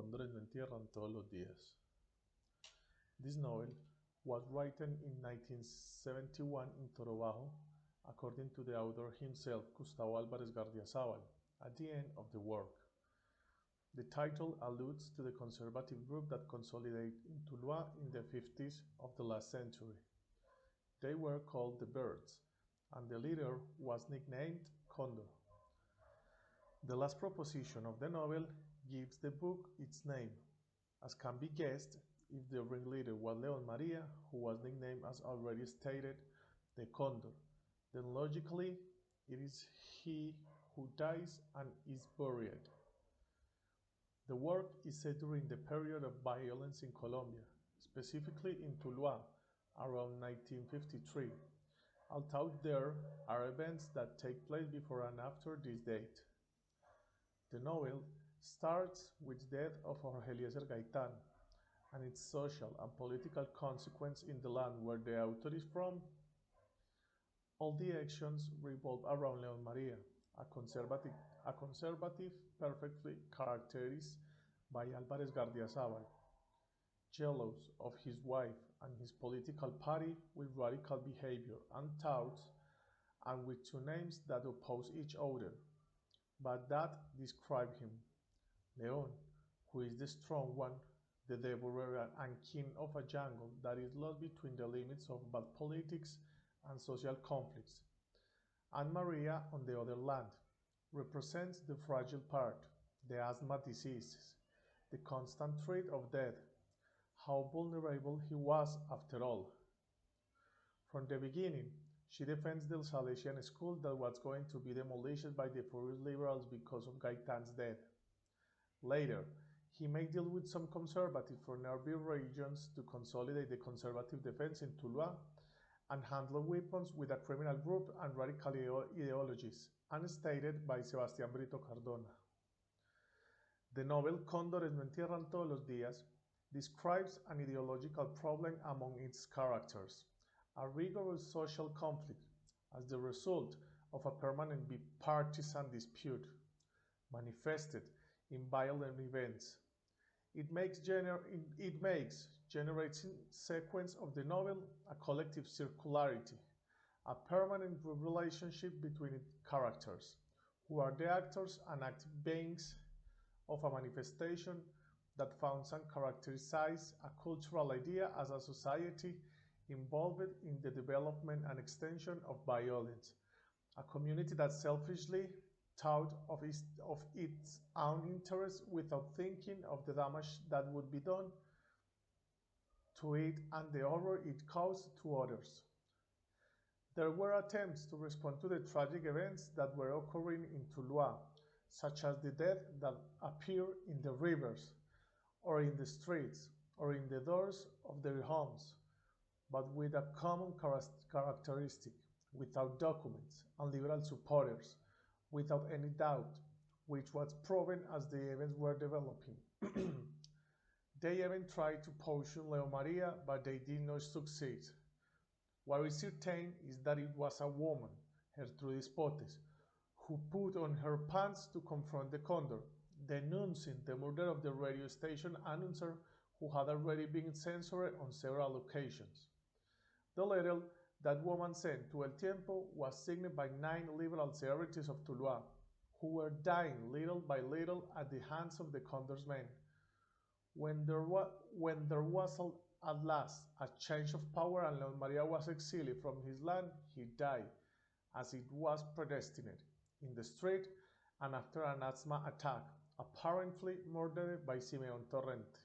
Cóndores no entierran todos los días. This novel was written in 1971 in Toro, according to the author himself, Gustavo Álvarez Gardiazabal, at the end of the work. The title alludes to the conservative group that consolidated in Tuluá in the 50s of the last century. They were called the Birds, and the leader was nicknamed Cóndor. The last proposition of the novel gives the book its name. As can be guessed, if the ringleader was León María, who was nicknamed as already stated, the Cóndor, then logically it is he who dies and is buried. The work is set during the period of violence in Colombia, specifically in Tuluá, around 1953, although there are events that take place before and after this date. The novel starts with the death of Jorge Eliezer Gaitán and its social and political consequence in the land where the author is from. All the actions revolve around León María, a conservative perfectly characterized by Álvarez Gardiazabal, jealous of his wife and his political party with radical behavior and thoughts, and with two names that oppose each other, but that describe him: León, who is the strong one, the devourer and king of a jungle that is lost between the limits of bad politics and social conflicts, and Maria, on the other hand, represents the fragile part, the asthma diseases, the constant threat of death, how vulnerable he was after all. From the beginning, she defends the Salesian school that was going to be demolished by the furious liberals because of Gaitán's death. Later, he may deal with some conservative from nearby regions to consolidate the conservative defense in Tuluá and handle weapons with a criminal group and radical ideologies, unstated by Sebastián Brito Cardona. The novel Cóndores no entierran todos los días describes an ideological problem among its characters, a rigorous social conflict as the result of a permanent bipartisan dispute, manifested in violent events. It makes generating sequence of the novel a collective circularity, a permanent group relationship between its characters, who are the actors and active beings of a manifestation that founds and characterizes a cultural idea as a society involved in the development and extension of violence, a community that selfishly thought of its own interests without thinking of the damage that would be done to it and the horror it caused to others. There were attempts to respond to the tragic events that were occurring in Tuluá, such as the death that appeared in the rivers, or in the streets, or in the doors of their homes, but with a common characteristic: without documents and liberal supporters, without any doubt, which was proven as the events were developing. They even tried to poison León María, but they did not succeed. What is certain is that it was a woman, Gertrudis Potes, who put on her pants to confront the Cóndor, denouncing the murder of the radio station announcer who had already been censored on several occasions. The letter that woman sent to El Tiempo was signed by 9 liberal celebrities of Tuluá, who were dying little by little at the hands of the Cóndor's men. When there was at last a change of power and León María was exiled from his land, he died, as it was predestined, in the street and after an asthma attack, apparently murdered by Simeón Torrente.